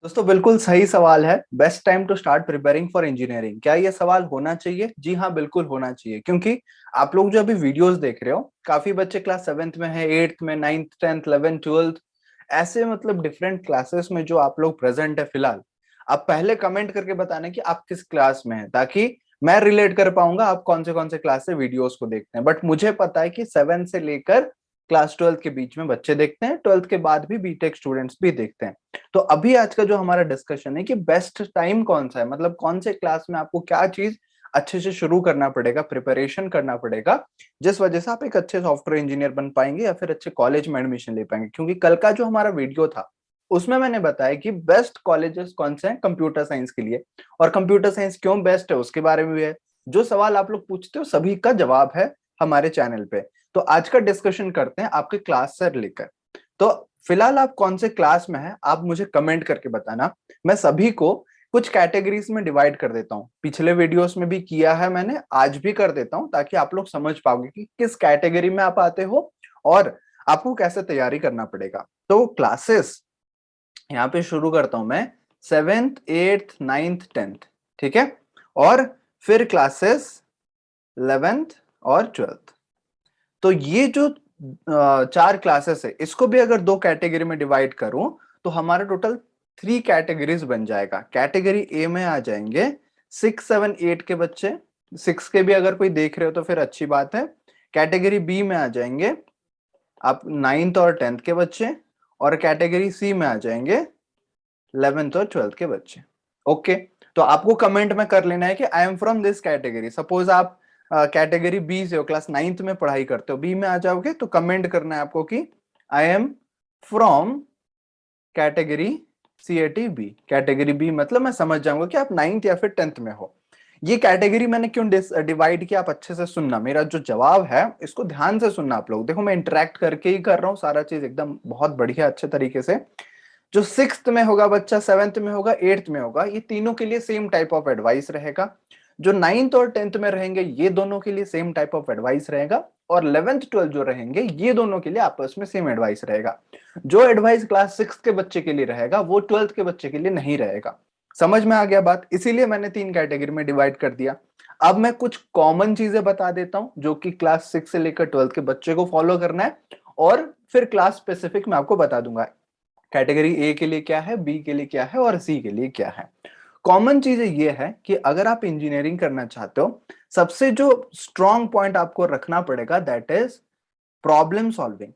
दोस्तों बिल्कुल सही सवाल है। Best time to start preparing for engineering, क्या ये सवाल होना चाहिए? जी हाँ, बिल्कुल होना चाहिए। क्योंकि आप लोग जो अभी वीडियोस देख रहे हो, काफी बच्चे क्लास 7th में है, 8th में, 9th 10th 11th 12th, ऐसे मतलब डिफरेंट क्लासेस में जो आप लोग प्रेजेंट है फिलहाल। आप पहले कमेंट करके बताना कि आप किस क्लास में हैं, ताकि मैं रिलेट कर पाऊंगा आप कौन से क्लास से वीडियोस को देखते हैं। बट मुझे पता है कि 7 से लेकर क्लास 12th के बीच में बच्चे देखते हैं, 12th के बाद भी बीटेक स्टूडेंट्स भी देखते हैं। तो अभी आज का जो हमारा डिस्कशन है कि बेस्ट टाइम कौन सा है, मतलब कौन से क्लास में आपको क्या चीज अच्छे से शुरू करना पड़ेगा, प्रिपरेशन करना पड़ेगा, जिस वजह से आप एक अच्छे सॉफ्टवेयर इंजीनियर बन पाएंगे या फिर अच्छे कॉलेज में एडमिशन ले पाएंगे। क्योंकि कल का जो हमारा वीडियो था उसमें मैंने बताया कि बेस्ट कॉलेजेस कौन से हैं कंप्यूटर साइंस के लिए, और कंप्यूटर साइंस क्यों बेस्ट है उसके बारे में भी है। जो सवाल आप लोग पूछते हो सभी का जवाब है हमारे चैनल पे। तो आज का डिस्कशन करते हैं आपके क्लास से लेकर। तो फिलहाल आप कौन से क्लास में हैं आप मुझे कमेंट करके बताना। मैं सभी को कुछ कैटेगरीज में डिवाइड कर देता हूं, पिछले वीडियोस में भी किया है मैंने, आज भी कर देता हूं, ताकि आप लोग समझ पाओगे कि किस कैटेगरी में आप आते हो और आपको कैसे तैयारी करना पड़ेगा। तो क्लासेस यहाँ पे शुरू करता हूं मैं, 7th 8th 9th 10th, ठीक है। और फिर क्लासेस 11th और 12th। तो ये जो चार क्लासेस है, इसको भी अगर दो कैटेगरी में डिवाइड करूं तो हमारा टोटल 3 कैटेगरीज बन जाएगा। कैटेगरी ए में आ जाएंगे 6 7 8 के बच्चे, 6 के भी अगर कोई देख रहे हो तो फिर अच्छी बात है। कैटेगरी बी में आ जाएंगे आप 9th और 10th के बच्चे, और कैटेगरी सी में आ जाएंगे 11th और 12th के बच्चे। ओके, तो आपको कमेंट में कर लेना है कि I am from this category. Suppose आप कैटेगरी बी से हो, क्लास 9th में पढ़ाई करते हो, बी में आ जाओगे तो कमेंट करना है आपको कि I am from category CAT B. Category B मतलब मैं समझ जाऊंगा कि आप 9th या फिर 10th में हो। ये कैटेगरी मैंने क्यों डिवाइड किया, आप अच्छे से सुनना। मेरा जो जवाब है इसको ध्यान से सुनना आप लोग। देखो मैं इंटरेक्ट करके ही कर रहा हूँ सारा चीज, एकदम बहुत बढ़िया अच्छे तरीके से। जो 6th में होगा बच्चा, 7th में होगा, 8th में होगा, ये तीनों के लिए सेम टाइप ऑफ एडवाइस रहेगा। जो 9th और 10th में रहेंगे ये दोनों के लिए सेम टाइप ऑफ एडवाइस रहेगा। और 11th 12th जो रहेंगे ये दोनों के लिए आपस में सेम एडवाइस रहेगा। जो एडवाइस क्लास 6 के बच्चे के लिए रहेगा वो 12th के बच्चे के लिए नहीं रहेगा। समझ में आ गया बात? इसीलिए मैंने 3 कैटेगरी में डिवाइड कर दिया। अब मैं कुछ कॉमन चीजें बता देता हूं जो कि क्लास 6 से लेकर 12th के बच्चे को फॉलो करना है, और फिर क्लास स्पेसिफिक मैं आपको बता दूंगा कैटेगरी ए के लिए क्या है, बी के लिए क्या है और सी के लिए क्या है। कॉमन चीज ये है कि अगर आप इंजीनियरिंग करना चाहते हो, सबसे जो स्ट्रॉन्ग पॉइंट आपको रखना पड़ेगा दैट इज प्रॉब्लम सॉल्विंग।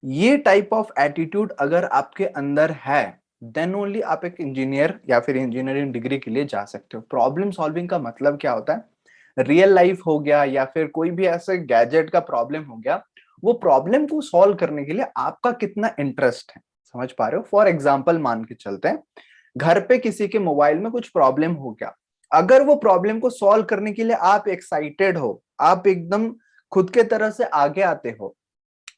ये टाइप ऑफ एटीट्यूड अगर आपके अंदर है देन ओनली आप एक इंजीनियर या फिर इंजीनियरिंग डिग्री के लिए जा सकते हो। प्रॉब्लम सॉल्विंग का मतलब क्या होता है? रियल लाइफ हो गया या फिर कोई भी ऐसे गैजेट का प्रॉब्लम हो गया, वो प्रॉब्लम को सॉल्व करने के लिए आपका कितना इंटरेस्ट है। समझ पा रहे हो? फॉर एग्जाम्पल मान के चलते हैं, घर पे किसी के मोबाइल में कुछ प्रॉब्लम हो गया, अगर वो प्रॉब्लम को सॉल्व करने के लिए आप एक्साइटेड हो, आप एकदम खुद के तरह से आगे आते हो,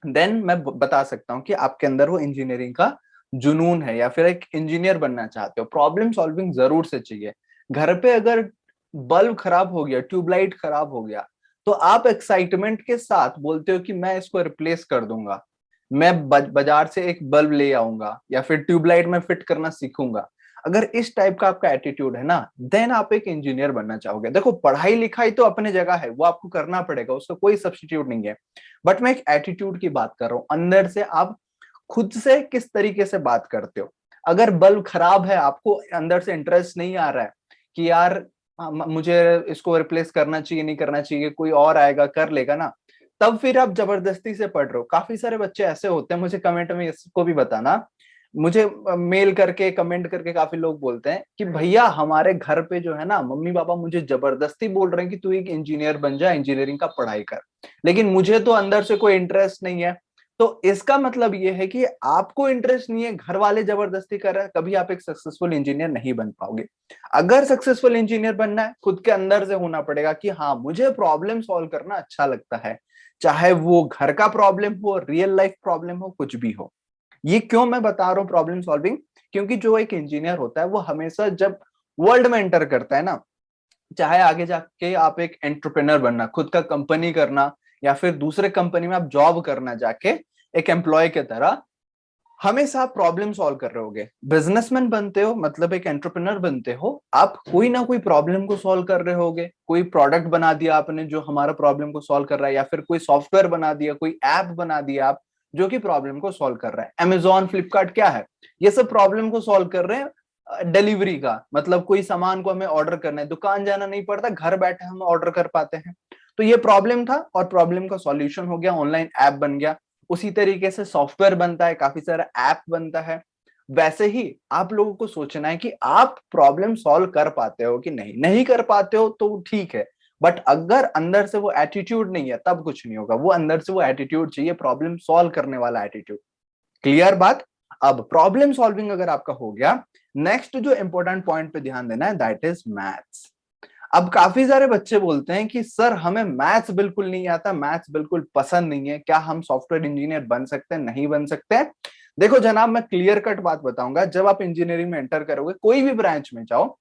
देन मैं बता सकता हूं कि आपके अंदर वो इंजीनियरिंग का जुनून है या फिर एक इंजीनियर बनना चाहते हो। प्रॉब्लम सॉल्विंग जरूर से चाहिए। घर पे अगर बल्ब खराब हो गया, ट्यूबलाइट खराब हो गया, तो आप एक्साइटमेंट के साथ बोलते हो कि मैं इसको रिप्लेस कर दूंगा, मैं बाजार से एक बल्ब ले आऊंगा या फिर ट्यूबलाइट में फिट करना सीखूंगा। अगर इस टाइप का आपका एटीट्यूड है ना, देन आप एक इंजीनियर बनना चाहोगे। देखो पढ़ाई लिखाई तो अपने जगह है, वो आपको करना पड़ेगा, उसका कोई सब्स्टिट्यूट नहीं है। बट मैं एक एटीट्यूड की बात कर रहा हूं, अंदर से आप खुद से किस तरीके से बात करते हो। अगर बल्ब खराब है, आपको अंदर से इंटरेस्ट नहीं आ रहा है कि यार मुझे इसको रिप्लेस करना चाहिए, नहीं करना चाहिए, कोई और आएगा कर लेगा ना, तब फिर आप जबरदस्ती से पढ़ रहे हो। काफी सारे बच्चे ऐसे होते हैं, मुझे कमेंट में इसको भी बताना। मुझे मेल करके कमेंट करके काफी लोग बोलते हैं कि भैया हमारे घर पे जो है ना, मम्मी पापा मुझे जबरदस्ती बोल रहे हैं कि तू एक इंजीनियर बन जा, इंजीनियरिंग का पढ़ाई कर, लेकिन मुझे तो अंदर से कोई इंटरेस्ट नहीं है। तो इसका मतलब ये है कि आपको इंटरेस्ट नहीं है, घर वाले जबरदस्ती कर रहे हैं, कभी आप एक सक्सेसफुल इंजीनियर नहीं बन पाओगे। अगर सक्सेसफुल इंजीनियर बनना है, खुद के अंदर से होना पड़ेगा कि हाँ मुझे प्रॉब्लम सॉल्व करना अच्छा लगता है, चाहे वो घर का प्रॉब्लम हो, रियल लाइफ प्रॉब्लम हो, कुछ भी हो। ये क्यों मैं बता रहा हूँ प्रॉब्लम सॉल्विंग? क्योंकि जो एक इंजीनियर होता है वो हमेशा जब वर्ल्ड में एंटर करता है ना, चाहे आगे जाके आप एक एंटरप्रेन्योर बनना, खुद का कंपनी करना, या फिर दूसरे कंपनी में आप जॉब करना जाके एक एम्प्लॉय की तरह, हमेशा आप प्रॉब्लम सॉल्व कर रहे होगे। बिजनेसमैन बनते हो मतलब एक एंटरप्रेन्योर बनते हो, आप कोई ना कोई प्रॉब्लम को सॉल्व कर रहे होगे। कोई प्रोडक्ट बना दिया आपने जो हमारा प्रॉब्लम को सॉल्व कर रहा है, या फिर कोई सॉफ्टवेयर बना दिया, कोई ऐप बना दिया आप जो कि प्रॉब्लम को सॉल्व कर रहा है। अमेजॉन, फ्लिपकार्ट क्या है, ये सब प्रॉब्लम को सॉल्व कर रहे हैं। डिलीवरी का मतलब कोई सामान को हमें ऑर्डर करना है, दुकान जाना नहीं पड़ता, घर बैठे हम ऑर्डर कर पाते हैं। तो ये प्रॉब्लम था और प्रॉब्लम का सॉल्यूशन हो गया, ऑनलाइन ऐप बन गया। उसी तरीके से सॉफ्टवेयर बनता है, काफी सारा ऐप बनता है। वैसे ही आप लोगों को सोचना है कि आप प्रॉब्लम सॉल्व कर पाते हो कि नहीं। नहीं कर पाते हो तो ठीक है, बट अगर अंदर से वो एटीट्यूड नहीं है तब कुछ नहीं होगा। वो अंदर से वो एटीट्यूड चाहिए, प्रॉब्लम सॉल्व करने वाला एटीट्यूड। क्लियर बात। अब प्रॉब्लम सॉल्विंग अगर आपका हो गया, नेक्स्ट जो इंपॉर्टेंट पॉइंट पे ध्यान देना है, दैट इज मैथ्स। अब काफी सारे बच्चे बोलते हैं कि सर हमें मैथ्स बिल्कुल नहीं आता, मैथ्स बिल्कुल पसंद नहीं है, क्या हम सॉफ्टवेयर इंजीनियर बन सकते हैं? नहीं बन सकते। देखो जनाब, मैं क्लियर कट बात बताऊंगा, जब आप इंजीनियरिंग में एंटर करोगे, कोई भी ब्रांच में जाओ,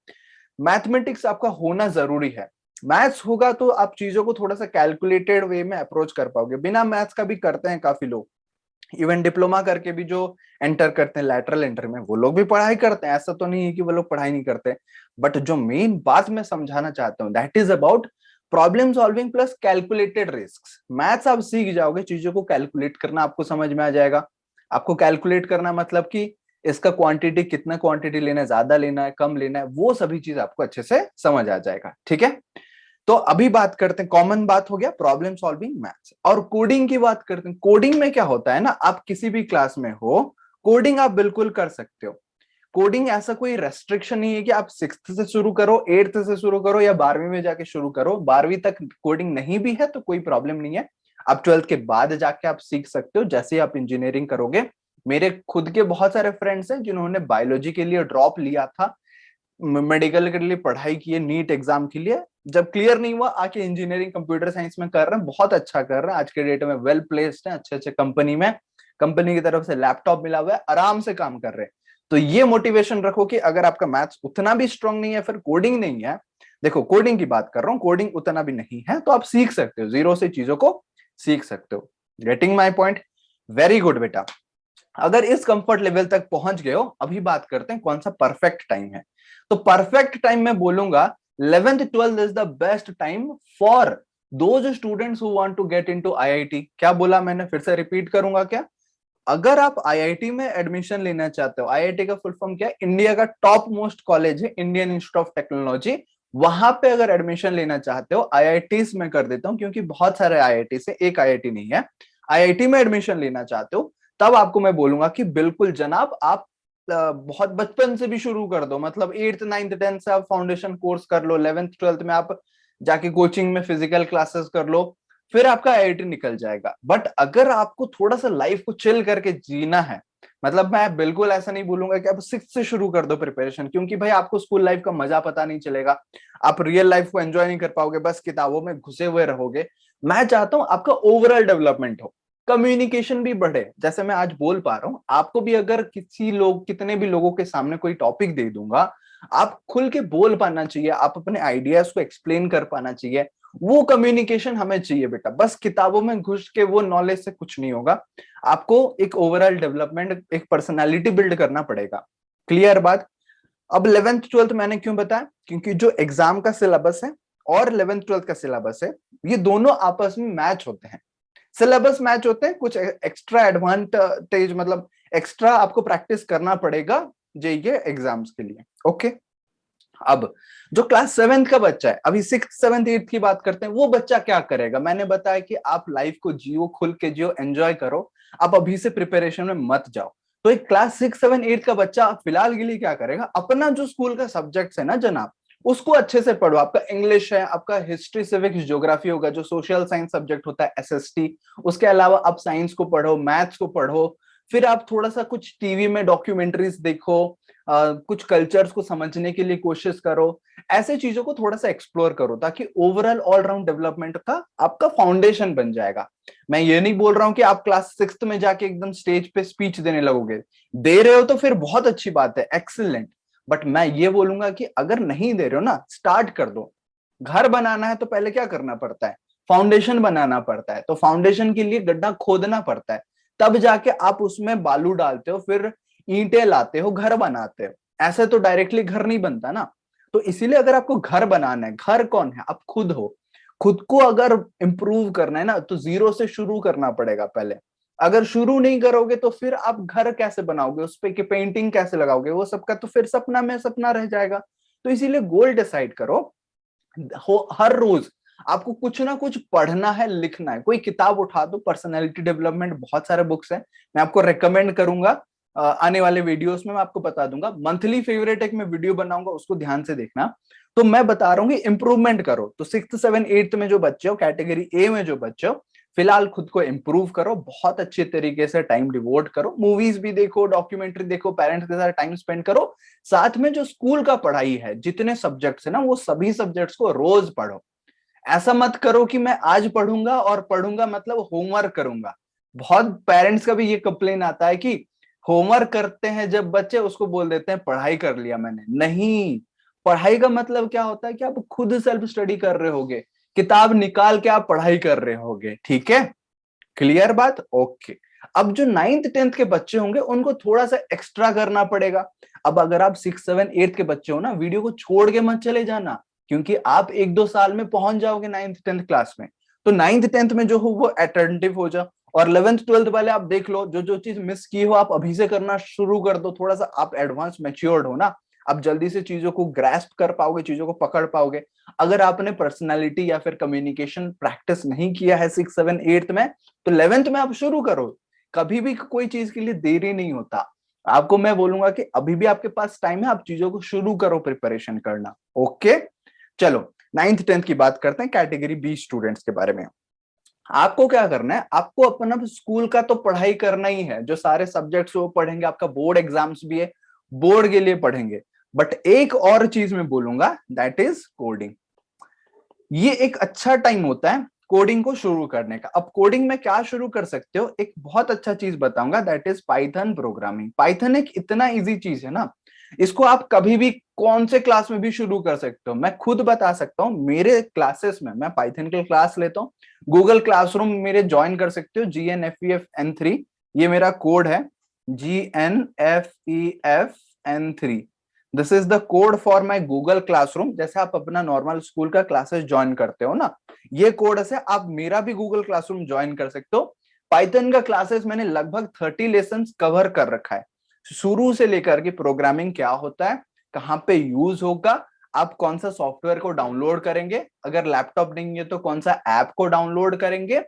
मैथमेटिक्स आपका होना जरूरी है। मैथ्स होगा तो आप चीजों को थोड़ा सा कैलकुलेटेड वे में अप्रोच कर पाओगे। बिना मैथ्स का भी करते हैं काफी लोग, इवन डिप्लोमा करके भी जो एंटर करते हैं लैटरल एंटर में, वो लोग भी पढ़ाई करते हैं। ऐसा तो नहीं है कि वो लोग पढ़ाई नहीं करते। बट जो मेन बात मैं समझाना चाहता हूँ, that is about problem solving plus calculated risk. Maths आप सीख जाओगे, चीजों को कैलकुलेट करना आपको समझ में आ जाएगा। आपको कैलकुलेट करना मतलब कि इसका क्वांटिटी, कितना क्वांटिटी लेना है, ज्यादा लेना है, कम लेना है, वो सभी चीज आपको अच्छे से समझ आ जाएगा। ठीक है, तो अभी बात करते हैं, कॉमन बात हो गया प्रॉब्लम सॉल्विंग मैथ्स, और कोडिंग की बात करते हैं। कोडिंग में क्या होता है ना, आप किसी भी क्लास में हो, कोडिंग आप बिल्कुल कर सकते हो। कोडिंग ऐसा कोई रेस्ट्रिक्शन नहीं है कि आप 6th से शुरू करो, 8th से शुरू करो, या 12वीं में जाके शुरू करो। 12वीं तक कोडिंग नहीं भी है तो कोई प्रॉब्लम नहीं है, आप 12th के बाद जाके आप सीख सकते हो जैसे ही आप इंजीनियरिंग करोगे। मेरे खुद के बहुत सारे फ्रेंड्स हैं जिन्होंने बायोलॉजी के लिए ड्रॉप लिया था, मेडिकल के लिए पढ़ाई की है, नीट एग्जाम के लिए, जब क्लियर नहीं हुआ आके इंजीनियरिंग कंप्यूटर साइंस में कर रहे हैं, बहुत अच्छा कर रहे हैं। आज के डेट में वेल प्लेस्ड है, अच्छे अच्छे कंपनी में, कंपनी की तरफ से लैपटॉप मिला हुआ है, आराम से काम कर रहे हैं। तो ये मोटिवेशन रखो कि अगर आपका मैथ्स उतना भी स्ट्रांग नहीं है, फिर कोडिंग नहीं है, देखो कोडिंग की बात कर रहा हूँ, कोडिंग उतना भी नहीं है तो आप सीख सकते हो, जीरो से चीजों को सीख सकते हो। Getting my point? Very good बेटा। अगर इस कंफर्ट लेवल तक पहुंच गए हो, अभी बात करते हैं कौन सा परफेक्ट टाइम है। तो परफेक्ट टाइम मैं बोलूंगा 11th 12th is the best time for those students who want to get into IIT. क्या बोला मैंने, फिर से रिपीट करूंगा क्या? अगर आप आईआईटी में एडमिशन लेना चाहते हो, आईआईटी का फुल फॉर्म क्या है? इंडिया का टॉप मोस्ट कॉलेज है, इंडियन इंस्टीट्यूट ऑफ टेक्नोलॉजी। वहां पे अगर एडमिशन लेना चाहते हो, आईआईटीज में कर देता हूं क्योंकि बहुत सारे आईआईटी से, एक आईआईटी नहीं है। आईआईटी में एडमिशन लेना चाहते हो, तब आपको मैं बोलूंगा कि बिल्कुल जनाब, आप बहुत बचपन से भी शुरू कर दो, मतलब 8th 9th 10th से आप फाउंडेशन कोर्स कर लो, 11th 12th में आप जाके कोचिंग में फिजिकल क्लासेस कर लो, फिर आपका आईआईटी निकल जाएगा। बट अगर आपको थोड़ा सा लाइफ को चिल करके जीना है, मतलब मैं बिल्कुल ऐसा नहीं बोलूंगा कि आप 6th से शुरू कर दो प्रिपरेशन, क्योंकि भाई आपको स्कूल लाइफ का मजा पता नहीं चलेगा, आप रियल लाइफ को एंजॉय नहीं कर पाओगे, बस किताबों में घुसे हुए रहोगे। मैं चाहता हूं आपका ओवरऑल डेवलपमेंट हो, कम्युनिकेशन भी बढ़े। जैसे मैं आज बोल पा रहा हूं, आपको भी अगर किसी लोग, कितने भी लोगों के सामने कोई टॉपिक दे दूंगा, आप खुल के बोल पाना चाहिए, आप अपने आइडियाज को एक्सप्लेन कर पाना चाहिए। वो कम्युनिकेशन हमें चाहिए बेटा, बस किताबों में घुस के वो नॉलेज से कुछ नहीं होगा। आपको एक ओवरऑल डेवलपमेंट, एक पर्सनालिटी बिल्ड करना पड़ेगा। क्लियर बात। अब 11th 12th मैंने क्यों बताया, क्योंकि जो एग्जाम का सिलेबस है और 11th 12th का सिलेबस है, ये दोनों आपस में मैच होते हैं। सिलेबस मैच होते हैं, कुछ एक्स्ट्रा एडवांटेज, मतलब एक्स्ट्रा आपको प्रैक्टिस करना पड़ेगा जेईई के एग्जाम्स के लिए। ओके, अब जो क्लास 7th का बच्चा है, अभी 6th 7th 8th की बात करते हैं, वो बच्चा क्या करेगा? मैंने बताया कि आप लाइफ को जियो, खुल के जियो, एंजॉय करो, आप अभी से प्रिपरेशन में मत जाओ। तो एक क्लास 6 7 8 का बच्चा फिलहाल के लिए क्या करेगा, अपना जो स्कूल का सब्जेक्ट्स है ना जनाब, उसको अच्छे से पढ़ो। आपका इंग्लिश है, आपका हिस्ट्री सिविक्स ज्योग्राफी होगा, जो सोशल साइंस सब्जेक्ट होता है एसएसटी। उसके अलावा आप साइंस को पढ़ो, मैथ्स को पढ़ो, फिर आप थोड़ा सा कुछ टीवी में डॉक्यूमेंट्रीज देखो, कुछ कल्चर्स को समझने के लिए कोशिश करो। ऐसे चीजों को थोड़ा सा एक्सप्लोर करो, ताकि ओवरऑल ऑलराउंड डेवलपमेंट का आपका फाउंडेशन बन जाएगा। मैं ये नहीं बोल रहा हूं कि आप क्लास 6th में जाके एकदम स्टेज पे स्पीच देने लगोगे, दे रहे हो तो फिर बहुत अच्छी बात है, एक्सीलेंट। बट मैं ये बोलूंगा कि अगर नहीं दे रहे हो ना, स्टार्ट कर दो। घर बनाना है तो पहले क्या करना पड़ता है? फाउंडेशन बनाना पड़ता है। तो फाउंडेशन के लिए गड्ढा खोदना पड़ता है, तब जाके आप उसमें बालू डालते हो, फिर ईंटें लाते हो, घर बनाते हो। ऐसे तो डायरेक्टली घर नहीं बनता ना। तो इसीलिए अगर आपको घर बनाना है, घर कौन है? आप खुद हो। खुद को अगर इंप्रूव करना है ना, तो जीरो से शुरू करना पड़ेगा पहले। अगर शुरू नहीं करोगे तो फिर आप घर कैसे बनाओगे, उस पे की पेंटिंग कैसे लगाओगे, वो सबका तो फिर सपना में सपना रह जाएगा। तो इसीलिए गोल डिसाइड करो। हर रोज आपको कुछ ना कुछ पढ़ना है, लिखना है। कोई किताब उठा दो, पर्सनैलिटी डेवलपमेंट, बहुत सारे बुक्स हैं, मैं आपको रेकमेंड करूंगा। आने वाले वीडियोस में मैं आपको बता दूंगा। मंथली फेवरेट एक मैं वीडियो बनाऊंगा, उसको ध्यान से देखना। तो मैं बता रहा हूँ कि इंप्रूवमेंट करो। तो 6th 7th 8th में जो बच्चे हो, कैटेगरी ए में जो बच्चे हो, फिलहाल खुद को इंप्रूव करो, बहुत अच्छे तरीके से टाइम डिवोट करो, मूवीज भी देखो, डॉक्यूमेंट्री देखो, पेरेंट्स के साथ टाइम स्पेंड करो। साथ में जो स्कूल का पढ़ाई है, जितने सब्जेक्ट्स है ना, वो सभी सब्जेक्ट्स को रोज पढ़ो। ऐसा मत करो कि मैं आज पढ़ूंगा और पढ़ूंगा मतलब होमवर्क करूंगा। बहुत पेरेंट्स का भी ये कंप्लेन आता है कि होमवर्क करते हैं जब बच्चे, उसको बोल देते हैं पढ़ाई कर लिया मैंने। नहीं, पढ़ाई का मतलब क्या होता है कि आप खुद सेल्फ स्टडी कर रहे होगे, किताब निकाल के आप पढ़ाई कर रहे होगे। ठीक है, क्लियर बात? ओके। अब जो 9th 10th के बच्चे होंगे, उनको थोड़ा सा एक्स्ट्रा करना पड़ेगा। अब अगर आप 6th 7th 8th के बच्चे हो ना, वीडियो को छोड़ के मत चले जाना, क्योंकि आप 1 2 साल में पहुंच जाओगे 9th 10th क्लास में। तो 9th 10th में जो हो वो अटेंटिव हो जाओ। और 11th 12th वाले आप देख लो, जो जो चीज मिस की हो आप अभी से करना शुरू कर दो। थोड़ा सा आप एडवांस मैच्योर्ड हो ना, आप जल्दी से चीजों को ग्रास्प कर पाओगे, चीजों को पकड़ पाओगे। अगर आपने पर्सनालिटी या फिर कम्युनिकेशन प्रैक्टिस नहीं किया है 6th 7th 8th में, तो 11th में आप शुरू करो। कभी भी कोई चीज के लिए देरी नहीं होता। आपको मैं बोलूंगा कि अभी भी आपके पास टाइम है, आप चीजों को शुरू करो प्रिपरेशन करना। ओके, चलो 9th 10th की बात करते हैं, कैटेगरी बी स्टूडेंट्स के बारे में। आपको क्या करना है, आपको अपना स्कूल का तो पढ़ाई करना ही है, जो सारे सब्जेक्ट्स वो पढ़ेंगे, आपका बोर्ड एग्जाम्स भी है, बोर्ड के लिए पढ़ेंगे। बट एक और चीज मैं बोलूंगा, दैट इज कोडिंग। ये एक अच्छा टाइम होता है कोडिंग को शुरू करने का। अब कोडिंग में क्या शुरू कर सकते हो, एक बहुत अच्छा चीज बताऊंगा, that is Python programming. Python एक इतना इजी चीज है ना, इसको आप कभी भी कौन से क्लास में भी शुरू कर सकते हो। मैं खुद बता सकता हूँ, मेरे क्लासेस में मैं पाइथन के क्लास लेता हूँ। गूगल क्लासरूम मेरे ज्वाइन कर सकते हो, GNFEFN3, ये मेरा कोड है, GNFEFN3। This is the code for my Google classroom. जैसे आप अपना नॉर्मल स्कूल का क्लासेस ज्वाइन करते हो ना, ये कोड से आप मेरा भी गूगल क्लासरूम ज्वाइन कर सकते हो। पाइथन का क्लासेस मैंने लगभग 30 लेसन कवर कर रखा है, शुरू से लेकर के प्रोग्रामिंग क्या होता है, कहाँ पे यूज होगा, आप कौन सा सॉफ्टवेयर को डाउनलोड करेंगे, अगर लैपटॉप नहीं है तो कौन सा ऐप को डाउनलोड करेंगे,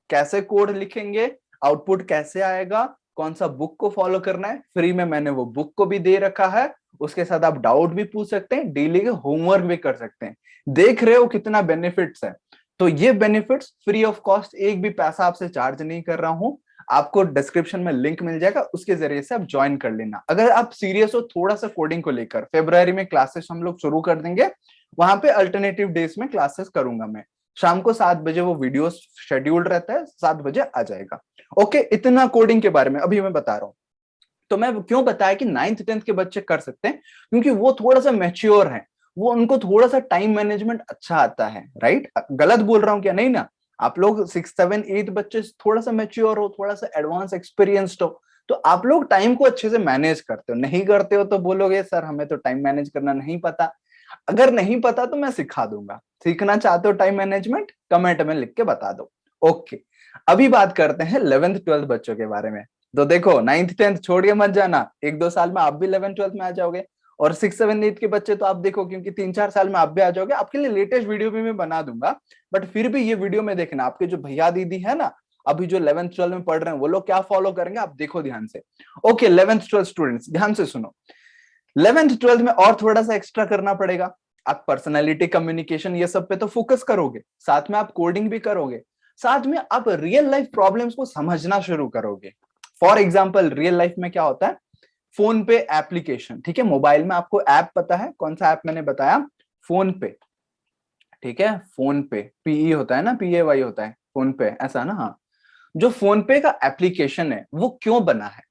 कैसे कोड लिखेंगे, आउटपुट कैसे आएगा, कौन सा बुक को फॉलो करना है। फ्री में मैंने वो बुक को भी दे रखा है। उसके साथ आप डाउट भी पूछ सकते हैं, डेली के होमवर्क भी कर सकते हैं। देख रहे हो कितना बेनिफिट्स है। तो ये बेनिफिट्स फ्री ऑफ कॉस्ट, एक भी पैसा आपसे चार्ज नहीं कर रहा हूं। आपको डिस्क्रिप्शन में लिंक मिल जाएगा, उसके जरिए से आप ज्वाइन कर लेना। अगर आप सीरियस हो थोड़ा सा कोडिंग को लेकर, फेब्रुआरी में क्लासेस हम लोग शुरू कर देंगे। वहां पे अल्टरनेटिव डेज में क्लासेस करूंगा मैं, शाम को 7 बजे वो वीडियो शेड्यूल्ड रहता है, 7 बजे आ जाएगा। ओके, इतना कोडिंग के बारे में अभी मैं बता रहा हूँ। तो मैं क्यों बताया कि 9th 10th के बच्चे कर सकते हैं, क्योंकि वो थोड़ा सा मैच्योर हैं, वो उनको थोड़ा सा टाइम मैनेजमेंट अच्छा आता है। राइट, गलत बोल रहा हूं क्या? नहीं ना। आप लोग 6th 7th 8th बच्चे थोड़ा सा मैच्योर हो, थोड़ा सा एडवांस एक्सपीरियंस्ड हो, तो आप लोग टाइम को अच्छे से मैनेज करते हो। नहीं करते हो तो बोलोगे सर हमें तो टाइम मैनेज करना नहीं पता। अगर नहीं पता तो मैं सिखा दूंगा। सीखना चाहते हो टाइम मैनेजमेंट, कमेंट में लिख के बता दो। ओके, अभी बात करते हैं 11th 12th बच्चों के बारे में। तो देखो 9th 10th छोड़ के मत जाना, 1 2 साल में आप भी 11th 12th में आ जाओगे। और 6th 7th 8th के बच्चे तो आप देखो, क्योंकि 3 4 साल में आप भी आ जाओगे। आपके लिए लेटेस्ट वीडियो भी मैं बना दूंगा, बट फिर भी ये वीडियो में देखना, आपके जो भैया दीदी है ना, अभी जो 11th 12th में पढ़ रहे हैं, वो लोग क्या फॉलो करेंगे आप देखो ध्यान से। ओके, 11th 12th स्टूडेंट्स ध्यान से सुनो। 11th 12th में और थोड़ा सा एक्स्ट्रा करना पड़ेगा। आप पर्सनालिटी, कम्युनिकेशन, ये सब पे तो फोकस करोगे, साथ में आप कोडिंग भी करोगे, साथ में आप रियल लाइफ प्रॉब्लम्स को समझना शुरू करोगे। फॉर एग्जाम्पल, रियल लाइफ में क्या होता है, फोन पे एप्लीकेशन, ठीक है, मोबाइल में आपको ऐप पता है कौन सा ऐप मैंने बताया, फोन पे। ठीक है, फोन पे पीई होता है ना, PAY होता है फोन पे, ऐसा ना? हाँ, जो फोन पे का एप्लीकेशन है वो क्यों बना है,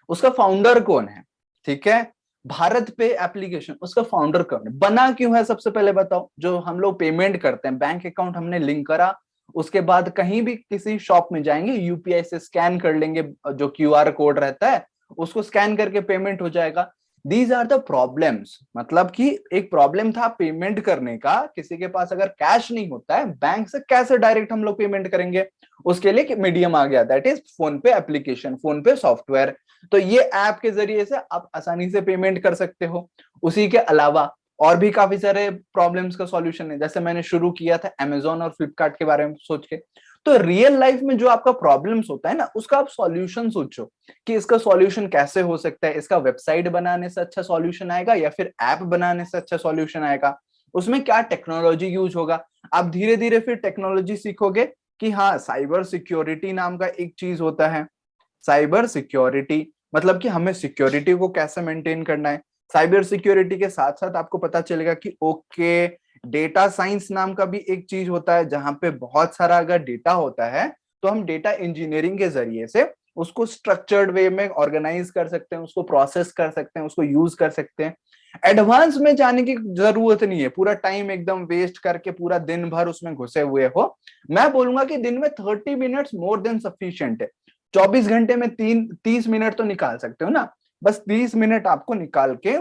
उसका फाउंडर कौन है? ठीक है, भारत पे एप्लीकेशन, उसका फाउंडर कौन है, बना क्यों है, सबसे पहले बताओ। जो हम लोग पेमेंट करते हैं, बैंक अकाउंट हमने लिंक करा, उसके बाद कहीं भी किसी शॉप में जाएंगे, यूपीआई से स्कैन कर लेंगे, जो क्यूआर कोड रहता है उसको स्कैन करके पेमेंट हो जाएगा। दीज आर द प्रॉब्लम्स, मतलब कि एक प्रॉब्लम था पेमेंट करने का, किसी के पास अगर कैश नहीं होता है बैंक से कैसे डायरेक्ट हम लोग पेमेंट करेंगे, उसके लिए मीडियम आ गया, दैट इज फोन पे एप्लीकेशन, फोन पे सॉफ्टवेयर। तो ये ऐप के जरिए से आप आसानी से पेमेंट कर सकते हो। उसी के अलावा और भी काफी सारे प्रॉब्लम्स का सॉल्यूशन है, जैसे मैंने शुरू किया था अमेजोन और फ्लिपकार्ट के बारे में सोच के। तो रियल लाइफ में जो आपका प्रॉब्लम्स होता है ना, उसका आप सॉल्यूशन सोचो कि इसका सॉल्यूशन कैसे हो सकता है। इसका वेबसाइट बनाने से अच्छा सॉल्यूशन आएगा या फिर ऐप बनाने से अच्छा सॉल्यूशन आएगा, उसमें क्या टेक्नोलॉजी यूज होगा। आप धीरे धीरे फिर टेक्नोलॉजी सीखोगे कि हाँ, साइबर सिक्योरिटी नाम का एक चीज होता है। साइबर सिक्योरिटी मतलब कि हमें सिक्योरिटी को कैसे मेंटेन करना है। साइबर सिक्योरिटी के साथ साथ आपको पता चलेगा कि ओके, डेटा साइंस नाम का भी एक चीज होता है, जहां पे बहुत सारा अगर डेटा होता है तो हम डेटा इंजीनियरिंग के जरिए से उसको स्ट्रक्चर्ड वे में ऑर्गेनाइज कर सकते हैं, उसको प्रोसेस कर सकते हैं, उसको यूज कर सकते हैं। एडवांस में जाने की जरूरत नहीं है, पूरा टाइम एकदम वेस्ट करके पूरा दिन भर उसमें घुसे हुए हो। मैं बोलूंगा कि दिन में 30 मिनट्स मोर देन सफिशिएंट है। 24 घंटे में 30 मिनट तो निकाल सकते हो ना, बस 30 मिनट आपको निकाल के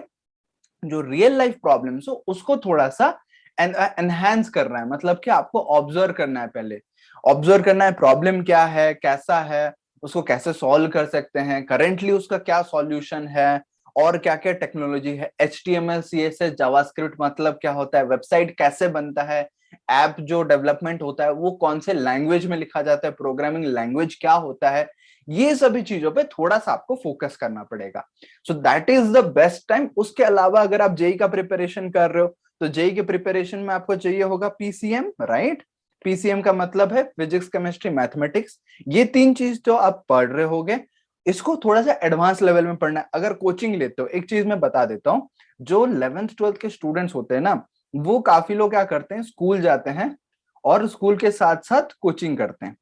जो रियल लाइफ प्रॉब्लम्स हो उसको थोड़ा सा एनहांस करना है। मतलब कि आपको ऑब्जर्व करना है, पहले ऑब्जर्व करना है प्रॉब्लम क्या है, कैसा है, उसको कैसे सॉल्व कर सकते हैं, करेंटली उसका क्या सॉल्यूशन है, और क्या क्या टेक्नोलॉजी है। HTML CSS जावास्क्रिप्ट मतलब क्या होता है, वेबसाइट कैसे बनता है, ऐप जो डेवलपमेंट होता है वो कौन से लैंग्वेज में लिखा जाता है, प्रोग्रामिंग लैंग्वेज क्या होता है, ये सभी चीजों पे थोड़ा सा आपको फोकस करना पड़ेगा। So that is the best time. उसके अलावा अगर आप जेई का प्रिपरेशन कर रहे हो तो जेई के प्रिपरेशन में आपको चाहिए होगा पीसीएम, राइट। पीसीएम का मतलब है फिजिक्स केमिस्ट्री मैथमेटिक्स। ये तीन चीज जो आप पढ़ रहे होगे, इसको थोड़ा सा एडवांस लेवल में पढ़ना है। अगर कोचिंग लेते हो, एक चीज मैं बता देता हूँ, जो 11th 12th के स्टूडेंट्स होते हैं ना, वो काफी लोग क्या करते हैं, स्कूल जाते हैं और स्कूल के साथ साथ कोचिंग करते हैं।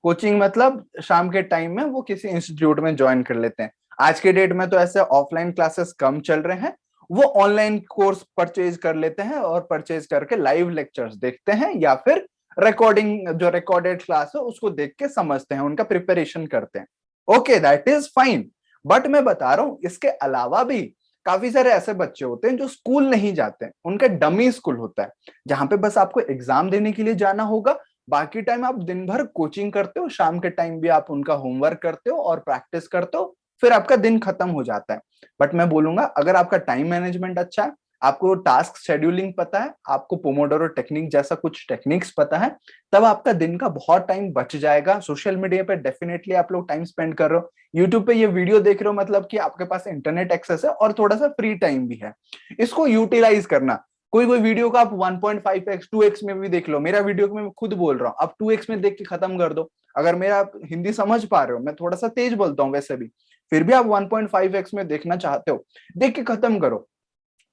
कोचिंग मतलब शाम के टाइम में वो किसी इंस्टीट्यूट में ज्वाइन कर लेते हैं। आज के डेट में तो ऐसे ऑफलाइन क्लासेस कम चल रहे हैं, वो ऑनलाइन कोर्स परचेज कर लेते हैं और परचेज करके लाइव लेक्चर्स देखते हैं या फिर रिकॉर्डिंग, जो रिकॉर्डेड क्लास है उसको देख के समझते हैं, उनका प्रिपरेशन करते हैं। Okay, that is fine. But मैं बता रहा हूं इसके अलावा भी काफी सारे ऐसे बच्चे होते हैं जो स्कूल नहीं जाते हैं, उनका डमी स्कूल होता है, जहां पे बस आपको एग्जाम देने के लिए जाना होगा। बाकी टाइम आप दिन भर कोचिंग करते हो, शाम के टाइम भी आप उनका होमवर्क करते हो और प्रैक्टिस करते हो, फिर आपका दिन खत्म हो जाता है। बट मैं बोलूंगा अगर आपका टाइम मैनेजमेंट अच्छा है, आपको टास्क शेड्यूलिंग पता है, आपको पोमोडोरो टेक्निक जैसा कुछ टेक्निक्स पता है, तब आपका दिन का बहुत टाइम बच जाएगा। सोशल मीडिया पे डेफिनेटली आप लोग टाइम स्पेंड कर रहे हो, यूट्यूब पे ये वीडियो देख रहे हो, मतलब कि आपके पास इंटरनेट एक्सेस है और थोड़ा सा फ्री टाइम भी है, इसको यूटिलाइज करना। कोई कोई वीडियो का आप 1.5x 2x में भी देख लो। मेरा वीडियो को मैं खुद बोल रहा हूँ, आप 2x में देख के खत्म कर दो। अगर मेरा हिंदी समझ पा रहे हो, मैं थोड़ा सा तेज बोलता हूँ वैसे भी, फिर भी आप 1.5x में देखना चाहते हो, देख के खत्म करो।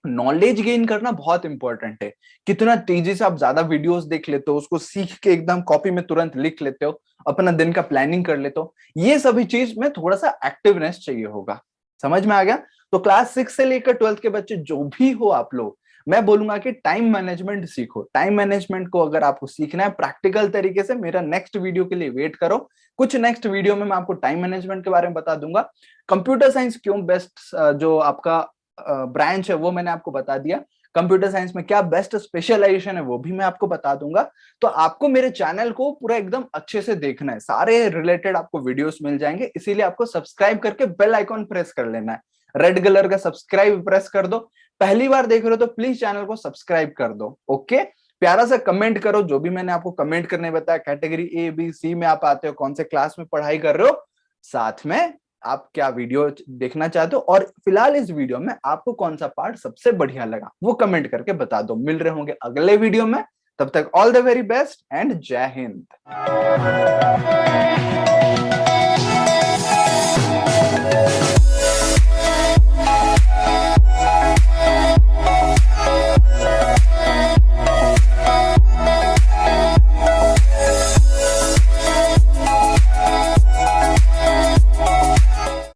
नॉलेज गेन करना बहुत इंपॉर्टेंट है। कितना तेजी से आप ज्यादा वीडियोस देख लेते हो, उसको सीख के एकदम कॉपी में तुरंत लिख लेते हो, अपना दिन का प्लानिंग कर लेते हो, ये सभी चीज में थोड़ा सा एक्टिवनेस चाहिए होगा। समझ में आ गया? तो क्लास 6 से लेकर 12th के बच्चे जो भी हो आप लोग, मैं बोलूंगा कि टाइम मैनेजमेंट सीखो। टाइम मैनेजमेंट को अगर आपको सीखना है प्रैक्टिकल तरीके से, मेरा नेक्स्ट वीडियो के लिए वेट करो। कुछ नेक्स्ट वीडियो में मैं आपको टाइम मैनेजमेंट के बारे में बता दूंगा। कंप्यूटर साइंस क्यों बेस्ट जो आपका ब्रांच है वो मैंने आपको बता दिया। कंप्यूटर साइंस में क्या बेस्ट स्पेशलाइजेशन है वो भी मैं आपको बता दूंगा। तो आपको मेरे चैनल को पूरा एकदम अच्छे से देखना है, सारे रिलेटेड आपको वीडियोस मिल जाएंगे, इसीलिए आपको सब्सक्राइब करके बेल आइकॉन प्रेस कर लेना है। रेड कलर का सब्सक्राइब प्रेस कर दो। पहली बार देख रहे हो तो प्लीज चैनल को सब्सक्राइब कर दो। ओके, प्यारा सा कमेंट करो, जो भी मैंने आपको कमेंट करने बताया, कैटेगरी A B C में आप आते हो, कौन से क्लास में पढ़ाई कर रहे हो, साथ में आप क्या वीडियो देखना चाहते हो, और फिलहाल इस वीडियो में आपको कौन सा पार्ट सबसे बढ़िया लगा वो कमेंट करके बता दो। मिल रहे होंगे अगले वीडियो में, तब तक all the very best and जय हिंद।